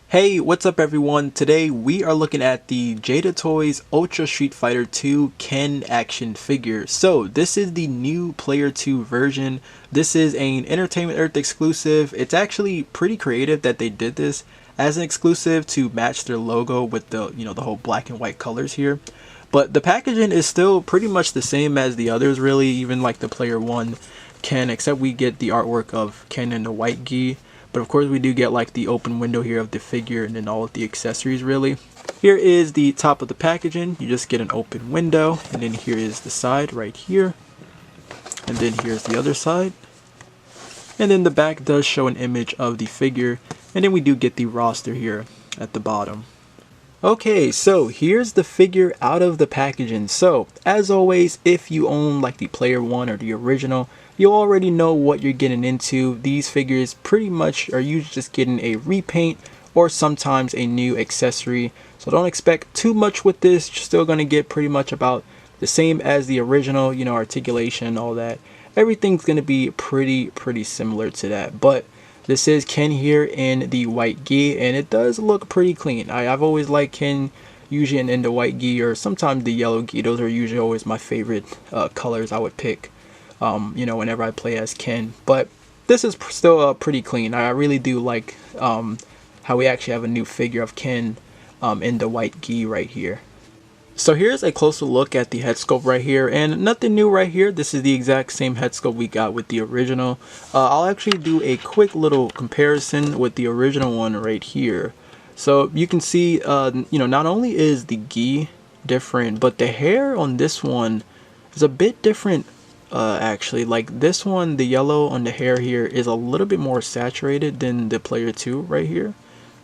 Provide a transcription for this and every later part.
Hey, what's up everyone? Today we are looking at the Jada Toys Ultra Street Fighter 2 Ken action figure. So this is the new Player 2 version. This is an Entertainment Earth exclusive. It's actually pretty creative that they did this as an exclusive to match their logo with the whole black and white colors here. But the packaging is still pretty much the same as the others really, even like the Player 1 Ken, except we get the artwork of Ken in the white gi. But of course we do get like the open window here of the figure and then all of the accessories really. Here is the top of the packaging. You just get an open window, and then here is the side right here. And then here's the other side. And then the back does show an image of the figure, and then we do get the roster here at the bottom. Okay, so here's the figure out of the packaging. So as always, if you own like the Player 1 or the original, you already know what you're getting into. These figures pretty much are usually just getting a repaint or sometimes a new accessory. So don't expect too much with this. You're still going to get pretty much about the same as the original, you know, articulation, all that. Everything's going to be pretty similar to that. But this is Ken here in the white gi, and it does look pretty clean. I've always liked Ken usually in the white gi or sometimes the yellow gi. Those are usually always my favorite colors I would pick, you know, whenever I play as Ken. But this is still pretty clean. I really do like how we actually have a new figure of Ken in the white gi right here. So here's a closer look at the head sculpt right here, and nothing new right here. This is the exact same head sculpt we got with the original. I'll actually do a quick little comparison with the original one right here. So you can see, you know, not only is the gi different, but the hair on this one is a bit different. Actually, like this one, the yellow on the hair here is a little bit more saturated than the Player 2 right here.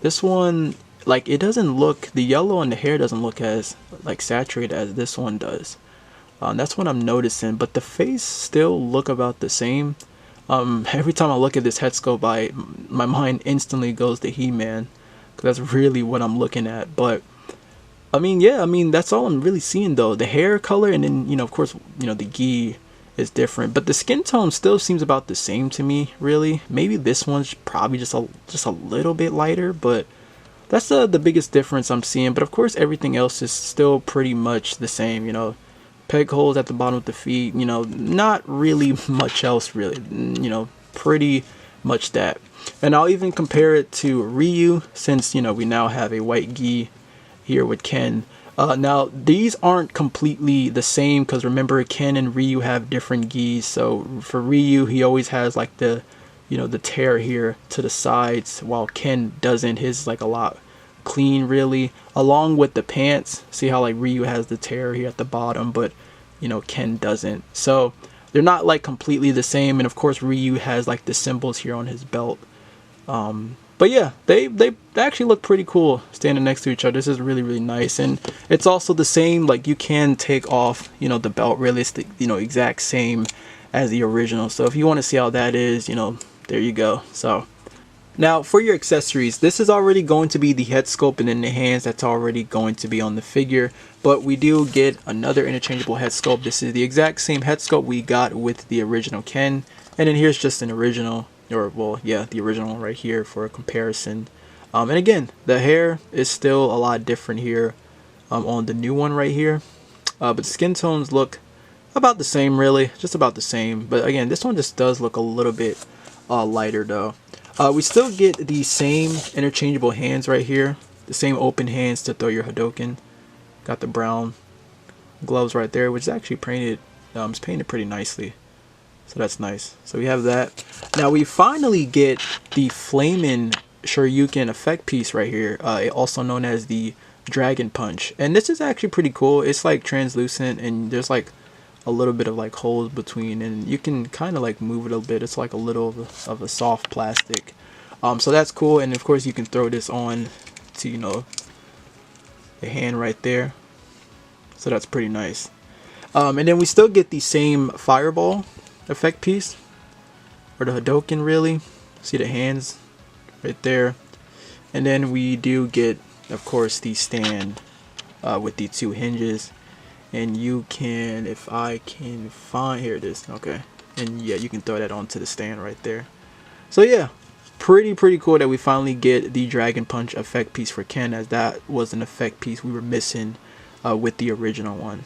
This one, like, it doesn't look, the yellow on the hair doesn't look as like saturated as this one does. That's what I'm noticing, but the face still look about the same. Every time I look at this head sculpt, my mind instantly goes to He-Man, because that's really what I'm looking at. But I mean, yeah, I mean, that's all I'm really seeing though. The hair color, and then, you know, of course, you know, the gi is different, but the skin tone still seems about the same to me, really. Maybe this one's probably just a little bit lighter, but that's the biggest difference I'm seeing. But of course everything else is still pretty much the same, you know. Peg holes at the bottom of the feet, you know, not really much else really, you know, pretty much that. And I'll even compare it to Ryu, since, you know, we now have a white gi here with Ken. Now these aren't completely the same, because remember, Ken and Ryu have different gis. So for Ryu, he always has like the, you know, the tear here to the sides, while Ken doesn't. His like a lot clean really, along with the pants. See how like Ryu has the tear here at the bottom, but you know, Ken doesn't. So they're not like completely the same. And of course Ryu has like the symbols here on his belt. But yeah, they actually look pretty cool standing next to each other. This is really nice, and it's also the same, like you can take off, you know, the belt really. It's the, you know, exact same as the original. So if you want to see how that is, you know, there you go. So now for your accessories, this is already going to be the head sculpt, and then the hands, that's already going to be on the figure. But we do get another interchangeable head sculpt. This is the exact same head sculpt we got with the original Ken, and then here's just an original, or well, yeah, the original right here for a comparison. And again, the hair is still a lot different here on the new one right here, but skin tones look about the same really, just about the same. But again, this one just does look a little bit lighter though. We still get the same interchangeable hands right here, the same open hands to throw your Hadoken. Got the brown gloves right there, which is actually painted, it's painted pretty nicely, so that's nice. So we have that. Now we finally get the flaming Shoryuken effect piece right here, also known as the Dragon Punch, and this is actually pretty cool. It's like translucent, and there's like a little bit of like holes between, and you can kind of like move it a bit. It's like a little of a soft plastic, so that's cool. And of course you can throw this on to, you know, the hand right there, so that's pretty nice. And then we still get the same fireball effect piece, or the Hadoken really. See the hands right there. And then we do get, of course, the stand with the two hinges. And you can, if I can find, here it is, okay, and yeah, you can throw that onto the stand right there. So yeah, pretty cool that we finally get the Dragon Punch effect piece for Ken, as that was an effect piece we were missing with the original one.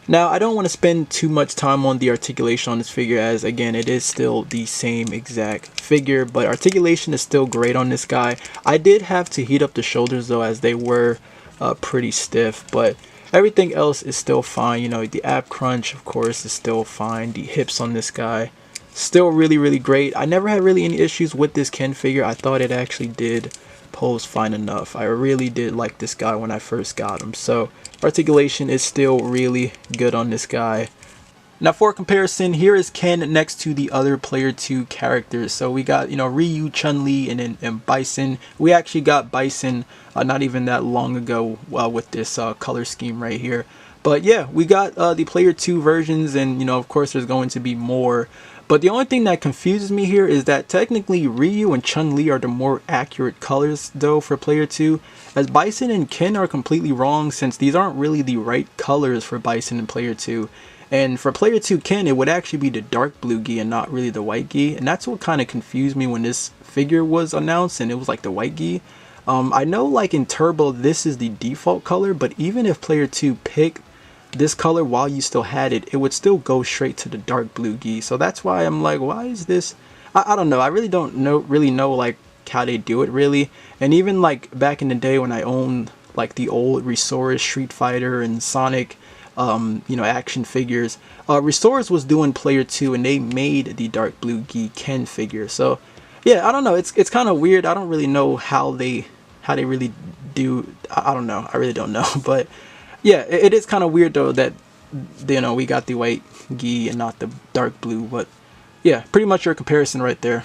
Now, I don't want to spend too much time on the articulation on this figure, as again, it is still the same exact figure, but articulation is still great on this guy. I did have to heat up the shoulders though, as they were pretty stiff, but everything else is still fine. You know, the ab crunch, of course, is still fine. The hips on this guy, still really great. I never had really any issues with this Ken figure. I thought it actually did pose fine enough. I really did like this guy when I first got him. So articulation is still really good on this guy. Now for comparison, here is Ken next to the other Player 2 characters. So we got, you know, Ryu, Chun-Li, and Bison. We actually got Bison not even that long ago with this color scheme right here. But yeah, we got the Player 2 versions, and you know, of course there's going to be more. But the only thing that confuses me here is that technically Ryu and Chun-Li are the more accurate colors though for Player 2, as Bison and Ken are completely wrong, since these aren't really the right colors for Bison and Player 2. And for Player 2 Ken, it would actually be the dark blue gi and not really the white gi, and that's what kind of confused me when this figure was announced and it was like the white gi. I know like in Turbo this is the default color, but even if Player 2 picked this color while you still had it, it would still go straight to the dark blue gi. So that's why I'm like, why is this? I don't know. I really don't know like how they do it really. And even like back in the day when I owned like the old Resource, Street Fighter, and Sonic you know, action figures, Resource was doing Player 2 and they made the dark blue gi Ken figure. So yeah, I don't know, it's kind of weird. I don't really know how they really do. I don't know, I really don't know. But yeah, it is kind of weird though that, you know, we got the white gi and not the dark blue. But yeah, pretty much your comparison right there.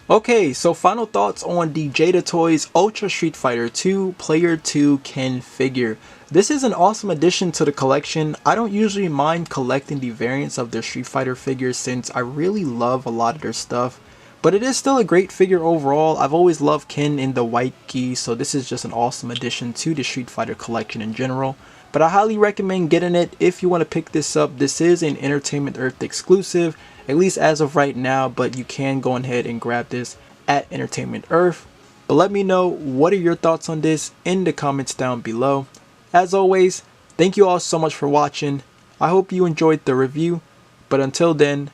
Okay, so final thoughts on the Jada Toys Ultra Street Fighter 2 Player 2 Ken figure. This is an awesome addition to the collection. I don't usually mind collecting the variants of their Street Fighter figures since I really love a lot of their stuff. But it is still a great figure overall. I've always loved Ken in the white gi, so this is just an awesome addition to the Street Fighter collection in general. But I highly recommend getting it if you want to pick this up. This is an Entertainment Earth exclusive, at least as of right now, but you can go ahead and grab this at Entertainment Earth. But let me know, what are your thoughts on this in the comments down below. As always, thank you all so much for watching. I hope you enjoyed the review, but until then,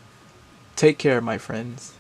take care, my friends.